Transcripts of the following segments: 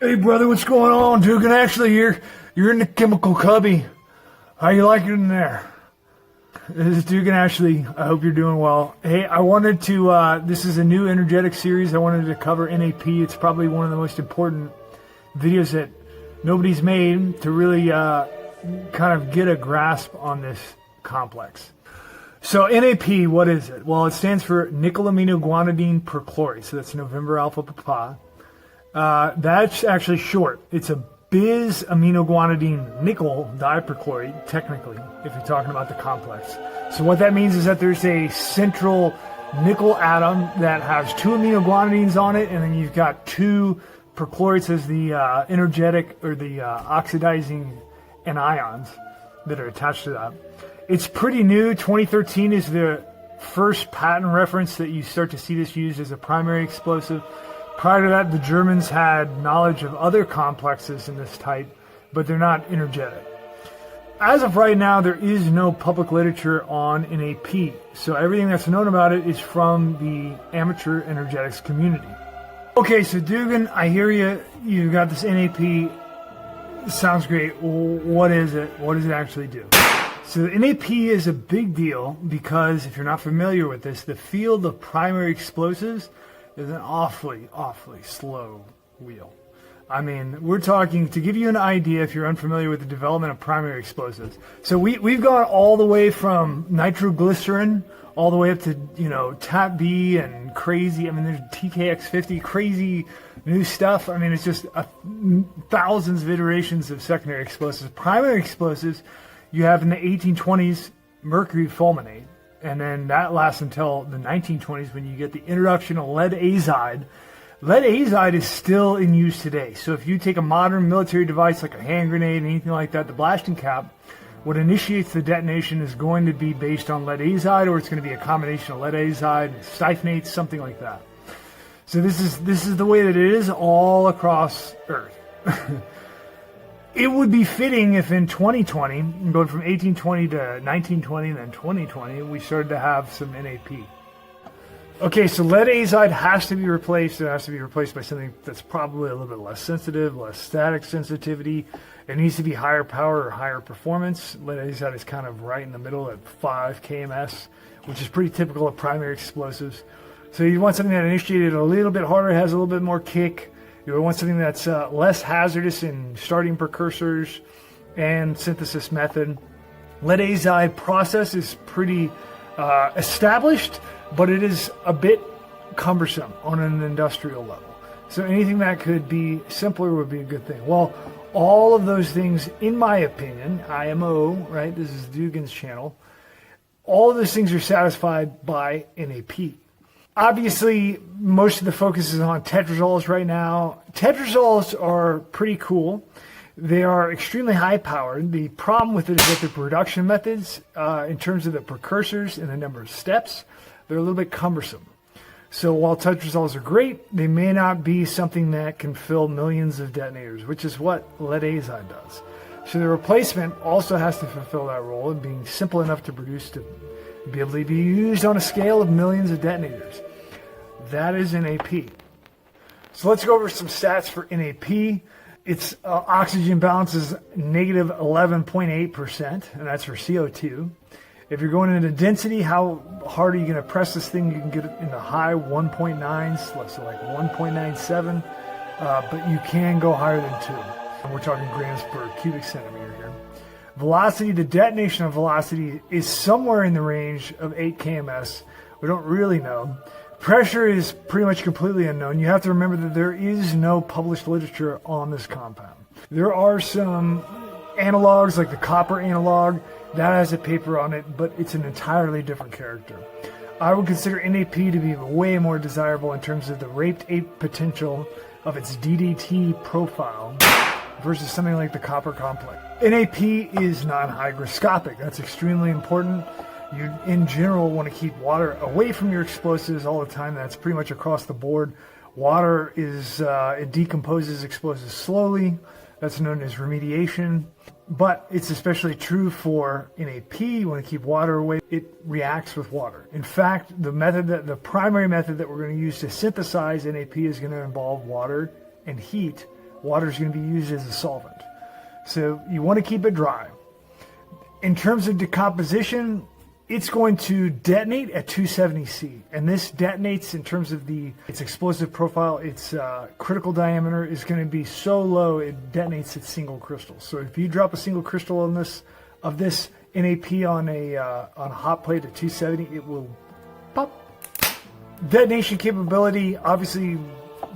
Hey brother, what's going on? Dugan Ashley here. You're in the chemical cubby. How you like it in there? This is Dugan Ashley. I hope you're doing well. Hey, I wanted to, this is a new energetic series. I wanted to cover NAP. It's probably one of the most important videos that nobody's made to really kind of get a grasp on this complex. So NAP, what is it? Well, it stands for nicolaminoguanidine perchlorate. So that's November Alpha Papa. That's actually short. It's a bis aminoguanidine nickel diperchlorate, technically, if you're talking about the complex. So what that means is that there's a central nickel atom that has two aminoguanidines on it, and then you've got two perchlorates as the energetic or the oxidizing anions that are attached to that. It's pretty new. 2013 is the first patent reference that you start to see this used as a primary explosive. Prior to that, the Germans had knowledge of other complexes in this type, but they're not energetic. As of right now, there is no public literature on NAP, so everything that's known about it is from the amateur energetics community. Okay, so Dugan, I hear you. You've got this NAP. Sounds great. What is it? What does it actually do? So NAP is a big deal because if you're not familiar with this, the field of primary explosives is an awfully slow wheel. I mean, we're talking, to give you an idea if you're unfamiliar with the development of primary explosives. So we've gone all the way from nitroglycerin all the way up to, TAP B and crazy, I mean, there's TKX50, crazy new stuff. I mean, it's just thousands of iterations of secondary explosives. Primary explosives, you have in the 1820s, mercury fulminate. And then that lasts until the 1920s when you get the introduction of lead azide. Lead azide is still in use today. So if you take a modern military device like a hand grenade, anything like that, the blasting cap, what initiates the detonation is going to be based on lead azide, or it's going to be a combination of lead azide and styphnates, something like that. So this is the way that it is all across Earth. It would be fitting if in 2020, going from 1820 to 1920 and then 2020, we started to have some NAP. Okay, so lead azide has to be replaced. It has to be replaced by something that's probably a little bit less sensitive, less static sensitivity. It needs to be higher power or higher performance. Lead azide is kind of right in the middle at 5 kms, which is pretty typical of primary explosives. So you want something that initiated a little bit harder, has a little bit more kick. You want something that's less hazardous in starting precursors and synthesis method. Lead azide process is pretty established, but it is a bit cumbersome on an industrial level. So anything that could be simpler would be a good thing. Well, all of those things, in my opinion, IMO, right? This is Dugan's channel. All of those things are satisfied by NAP. Obviously, most of the focus is on tetrazoles right now. Tetrazoles are pretty cool. They are extremely high powered. The problem with it is that the production methods, in terms of the precursors and the number of steps, they're a little bit cumbersome. So while tetrazoles are great, they may not be something that can fill millions of detonators, which is what lead azide does. So the replacement also has to fulfill that role of being simple enough to produce to be able to be used on a scale of millions of detonators. That is NAP. So let's go over some stats for NAP. Its oxygen balance is negative 11.8%, and that's for CO2. If you're going into density, how hard are you going to press this thing? You can get it in the high 1.9s, so like 1.97, but you can go higher than 2. And we're talking grams per cubic centimeter here. Velocity, the detonation of velocity is somewhere in the range of 8 kms. We don't really know. Pressure is pretty much completely unknown. You have to remember that there is no published literature on this compound. There are some analogs, like the copper analog, that has a paper on it, but it's an entirely different character. I would consider NAP to be way more desirable in terms of the raped ape potential of its DDT profile versus something like the copper complex. NAP is non-hygroscopic. That's extremely important. You, in general, want to keep water away from your explosives all the time. That's pretty much across the board. Water is, it decomposes explosives slowly. That's known as remediation. But it's especially true for NAP. You want to keep water away. It reacts with water. In fact, the primary method that we're going to use to synthesize NAP is going to involve water and heat Water is going to be used as a solvent. So you want to keep it dry. In terms of decomposition, it's going to detonate at 270 C. And this detonates in terms of its explosive profile. Its critical diameter is going to be so low it detonates at single crystals. So if you drop a single crystal of this NAP on a hot plate at 270, it will pop. Detonation capability, obviously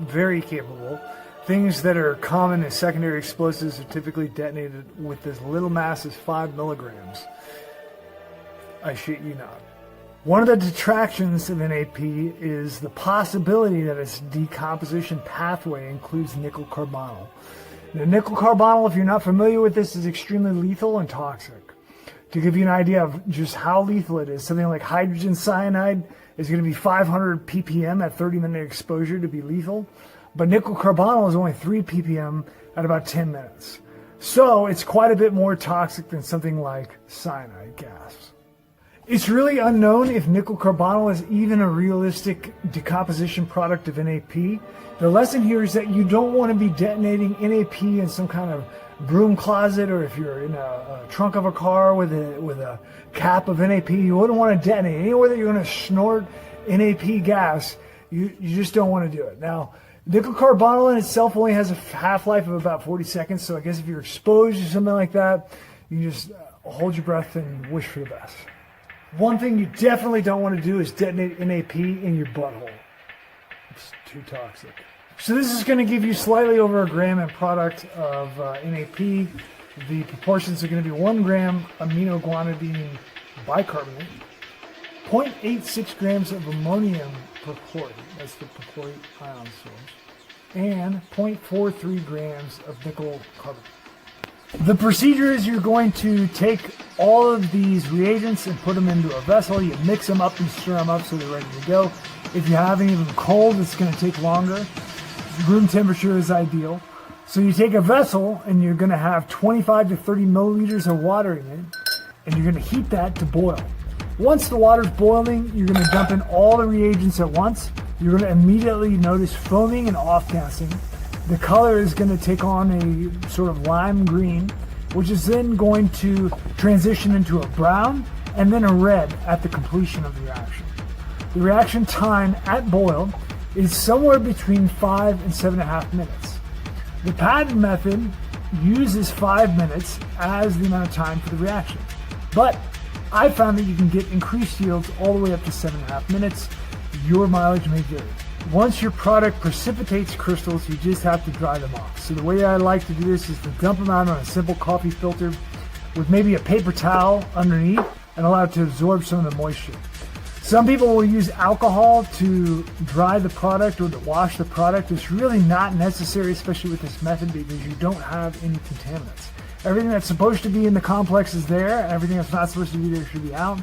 very capable. Things that are common as secondary explosives are typically detonated with as little mass as 5 milligrams. I shit you not. One of the detractions of NAP is the possibility that its decomposition pathway includes nickel carbonyl. Now, nickel carbonyl, if you're not familiar with this, is extremely lethal and toxic. To give you an idea of just how lethal it is, something like hydrogen cyanide is going to be 500 ppm at 30-minute exposure to be lethal, but nickel carbonyl is only 3 ppm at about 10 minutes. So it's quite a bit more toxic than something like cyanide gas. It's really unknown if nickel carbonyl is even a realistic decomposition product of NAP. The lesson here is that you don't want to be detonating NAP in some kind of broom closet, or if you're in a trunk of a car with a cap of NAP, you wouldn't want to detonate. Anywhere that you're going to snort NAP gas, you just don't want to do it. Now, nickel carbonyl in itself only has a half-life of about 40 seconds, so I guess if you're exposed to something like that, you just hold your breath and wish for the best. One thing you definitely don't want to do is detonate NAP in your butthole. It's too toxic. So this is going to give you slightly over a gram in product of NAP. The proportions are going to be 1 gram amino guanidine bicarbonate, 0.86 grams of ammonium perchlorate, that's the perchlorate ion source, and 0.43 grams of nickel carbonate. The procedure is you're going to take all of these reagents and put them into a vessel. You mix them up and stir them up so they're ready to go. If you have any of them cold, it's going to take longer. Room temperature is ideal. So you take a vessel and you're going to have 25 to 30 milliliters of water in it, and you're going to heat that to boil. Once the water's boiling, you're going to dump in all the reagents at once. You're going to immediately notice foaming and off-gassing. The color is going to take on a sort of lime green, which is then going to transition into a brown and then a red at the completion of the reaction. The reaction time at boil is somewhere between 5 and 7.5 minutes. The patent method uses 5 minutes as the amount of time for the reaction, but I found that you can get increased yields all the way up to 7.5 minutes. Your mileage may vary. Once your product precipitates crystals, you just have to dry them off. So the way I like to do this is to dump them out on a simple coffee filter with maybe a paper towel underneath and allow it to absorb some of the moisture. Some people will use alcohol to dry the product or to wash the product. It's really not necessary, especially with this method, because you don't have any contaminants. Everything that's supposed to be in the complex is there, and everything that's not supposed to be there should be out.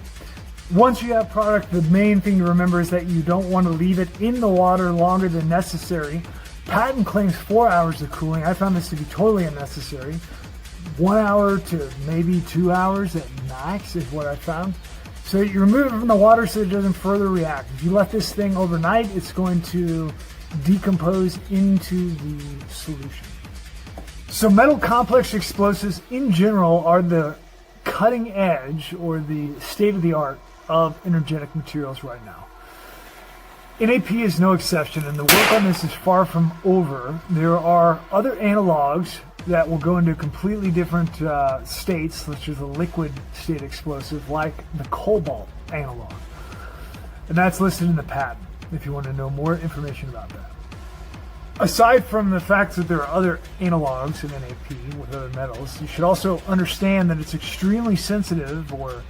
Once you have product, the main thing to remember is that you don't want to leave it in the water longer than necessary. Patent claims 4 hours of cooling. I found this to be totally unnecessary. 1 hour to maybe 2 hours at max is what I found. So you remove it from the water so it doesn't further react. If you left this thing overnight, it's going to decompose into the solution. So metal complex explosives in general are the cutting edge or the state of the art of energetic materials right now. NAP is no exception, and the work on this is far from over. There are other analogs that will go into completely different states, such as a liquid state explosive like the cobalt analog. And that's listed in the patent if you want to know more information about that. Aside from the fact that there are other analogs in NAP with other metals, you should also understand that it's extremely sensitive or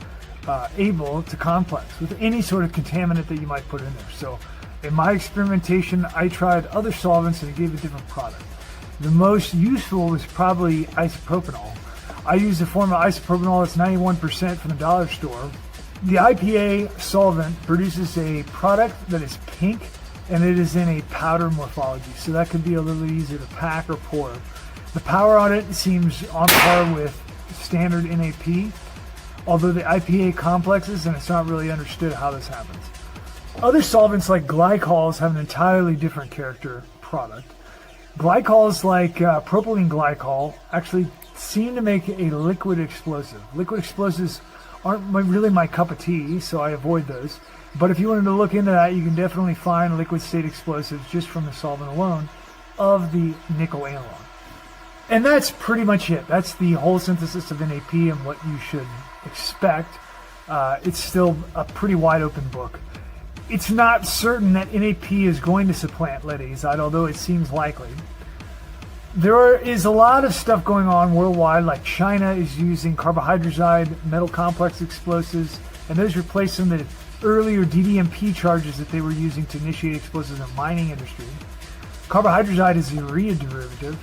able to complex with any sort of contaminant that you might put in there. So in my experimentation, I tried other solvents and it gave a different product. The most useful was probably isopropanol. I used a form of isopropanol that's 91% from the dollar store. The IPA solvent produces a product that is pink, and it is in a powder morphology, so that could be a little easier to pack or pour. The power on it seems on par with standard NAP, although the IPA complexes, and it's not really understood how this happens. Other solvents like glycols have an entirely different character product. Glycols like propylene glycol actually seem to make a liquid explosive. Liquid explosives aren't really my cup of tea, so I avoid those. But if you wanted to look into that, you can definitely find liquid state explosives just from the solvent alone of the nickel analog. And that's pretty much it. That's the whole synthesis of NAP and what you should expect. It's still a pretty wide open book. It's not certain that NAP is going to supplant lead azide, although it seems likely. There is a lot of stuff going on worldwide, like China is using carbohydrazide, metal complex explosives, and those replace some of the earlier DDMP charges that they were using to initiate explosives in the mining industry. Carbohydrazide is a urea derivative,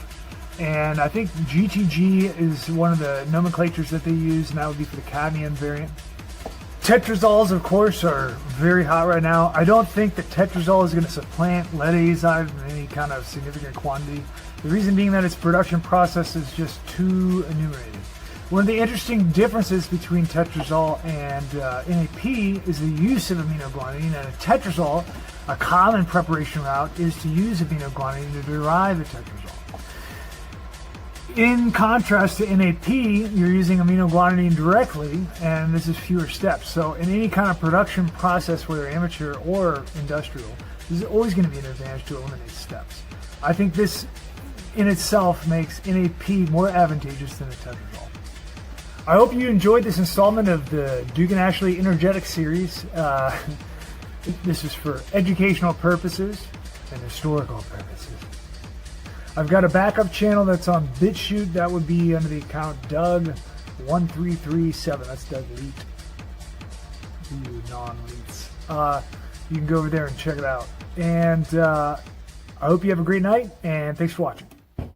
and I think GTG is one of the nomenclatures that they use, and that would be for the cadmium variant. Tetrazoles, of course, are very hot right now. I don't think that tetrazole is going to supplant lead azide in any kind of significant quantity. The reason being that its production process is just too enumerated. One of the interesting differences between tetrazole and NAP is the use of aminoguanidine. And a tetrazole, a common preparation route, is to use aminoguanidine to derive the tetrazole. In contrast to NAP, you're using aminoguanidine directly, and this is fewer steps. So in any kind of production process, whether amateur or industrial, this is always going to be an advantage to eliminate steps. I think this in itself makes NAP more advantageous than a tetrazole. I hope you enjoyed this installment of the Dugan Ashley Energetic series. This is for educational purposes and historical purposes. I've got a backup channel that's on BitChute. That would be under the account Doug1337. That's Doug Leet. You non-leets. You can go over there and check it out. And I hope you have a great night, and thanks for watching.